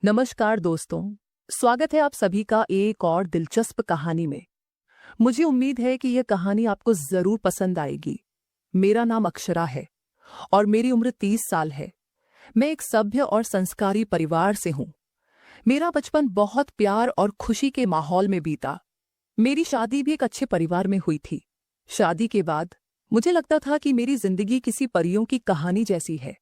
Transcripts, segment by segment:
नमस्कार दोस्तों, स्वागत है आप सभी का एक और दिलचस्प कहानी में। मुझे उम्मीद है कि यह कहानी आपको जरूर पसंद आएगी। मेरा नाम अक्षरा है और मेरी उम्र 30 साल है। मैं एक सभ्य और संस्कारी परिवार से हूँ। मेरा बचपन बहुत प्यार और खुशी के माहौल में बीता। मेरी शादी भी एक अच्छे परिवार में हुई थी। शादी के बाद मुझे लगता था कि मेरी जिंदगी किसी परियों की कहानी जैसी है।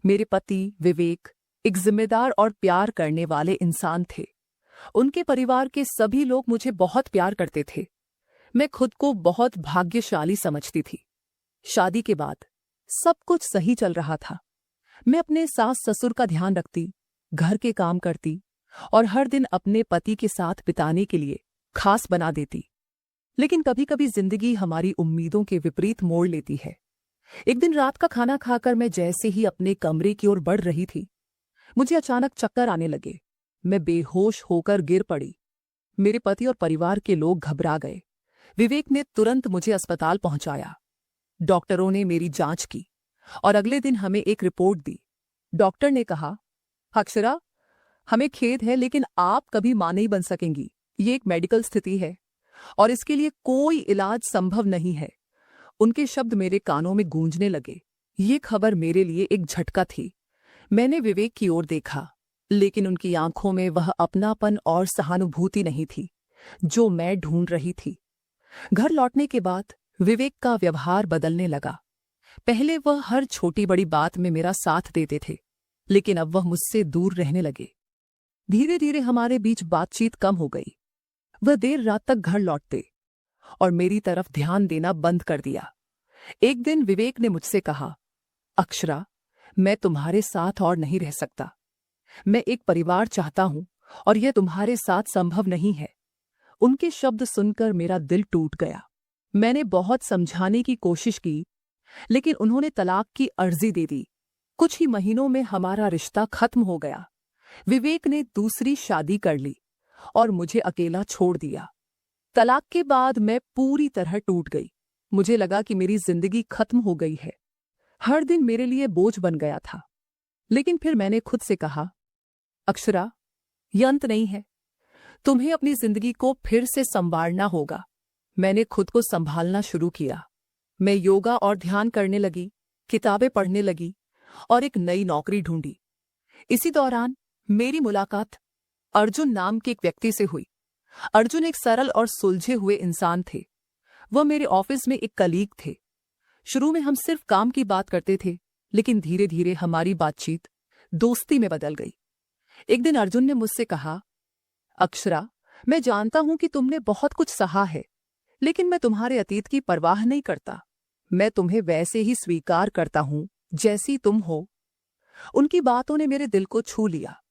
मेरे पति विवेक एक जिम्मेदार और प्यार करने वाले इंसान थे। उनके परिवार के सभी लोग मुझे बहुत प्यार करते थे। मैं खुद को बहुत भाग्यशाली समझती थी। शादी के बाद सब कुछ सही चल रहा था। मैं अपने सास ससुर का ध्यान रखती, घर के काम करती और हर दिन अपने पति के साथ बिताने के लिए खास बना देती। लेकिन कभी कभी जिंदगी हमारी उम्मीदों के विपरीत मोड़ लेती है। एक दिन रात का खाना खाकर मैं जैसे ही अपने कमरे की ओर बढ़ रही थी, मुझे अचानक चक्कर आने लगे। मैं बेहोश होकर गिर पड़ी। मेरे पति और परिवार के लोग घबरा गए। विवेक ने तुरंत मुझे अस्पताल पहुंचाया। डॉक्टरों ने मेरी जांच की और अगले दिन हमें एक रिपोर्ट दी। डॉक्टर ने कहा, अक्षरा, हमें खेद है लेकिन आप कभी मां नहीं बन सकेंगी। ये एक मेडिकल स्थिति है और इसके लिए कोई इलाज संभव नहीं है। उनके शब्द मेरे कानों में गूंजने लगे। ये खबर मेरे लिए एक झटका थी। मैंने विवेक की ओर देखा, लेकिन उनकी आंखों में वह अपनापन और सहानुभूति नहीं थी जो मैं ढूंढ रही थी। घर लौटने के बाद विवेक का व्यवहार बदलने लगा। पहले वह हर छोटी बड़ी बात में मेरा साथ देते थे, लेकिन अब वह मुझसे दूर रहने लगे। धीरे धीरे हमारे बीच बातचीत कम हो गई। वह देर रात तक घर लौटते और मेरी तरफ ध्यान देना बंद कर दिया। एक दिन विवेक ने मुझसे कहा, अक्षरा, मैं तुम्हारे साथ और नहीं रह सकता। मैं एक परिवार चाहता हूं और यह तुम्हारे साथ संभव नहीं है। उनके शब्द सुनकर मेरा दिल टूट गया। मैंने बहुत समझाने की कोशिश की, लेकिन उन्होंने तलाक की अर्जी दे दी। कुछ ही महीनों में हमारा रिश्ता खत्म हो गया। विवेक ने दूसरी शादी कर ली और मुझे अकेला छोड़ दिया। तलाक के बाद मैं पूरी तरह टूट गई। मुझे लगा कि मेरी जिंदगी खत्म हो गई है। हर दिन मेरे लिए बोझ बन गया था। लेकिन फिर मैंने खुद से कहा, अक्षरा, यह अंत नहीं है। तुम्हें अपनी जिंदगी को फिर से संवारना होगा। मैंने खुद को संभालना शुरू किया। मैं योगा और ध्यान करने लगी, किताबें पढ़ने लगी और एक नई नौकरी ढूंढी। इसी दौरान मेरी मुलाकात अर्जुन नाम के एक व्यक्ति से हुई। अर्जुन एक सरल और सुलझे हुए इंसान थे। वह मेरे ऑफिस में एक कलीग थे। शुरू में हम सिर्फ काम की बात करते थे, लेकिन धीरे धीरे हमारी बातचीत दोस्ती में बदल गई। एक दिन अर्जुन ने मुझसे कहा, अक्षरा, मैं जानता हूं कि तुमने बहुत कुछ सहा है, लेकिन मैं तुम्हारे अतीत की परवाह नहीं करता। मैं तुम्हें वैसे ही स्वीकार करता हूं जैसी तुम हो। उनकी बातों ने मेरे दिल को छू लिया।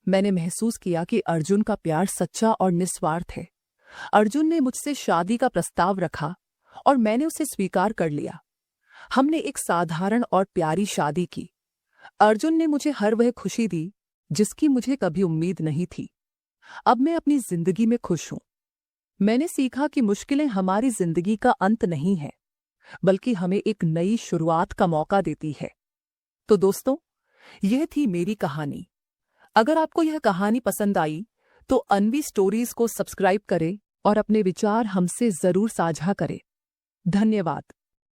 मैंने महसूस किया कि अर्जुन का प्यार सच्चा और निस्वार्थ है। अर्जुन ने मुझसे शादी का प्रस्ताव रखा और मैंने उसे स्वीकार कर लिया। हमने एक साधारण और प्यारी शादी की। अर्जुन ने मुझे हर वह खुशी दी जिसकी मुझे कभी उम्मीद नहीं थी। अब मैं अपनी जिंदगी में खुश हूं। मैंने सीखा कि मुश्किलें हमारी जिंदगी का अंत नहीं है, बल्कि हमें एक नई शुरुआत का मौका देती है। तो दोस्तों, यह थी मेरी कहानी। अगर आपको यह कहानी पसंद आई तो अन्वी स्टोरीज को सब्सक्राइब करें और अपने विचार हमसे जरूर साझा करें। धन्यवाद।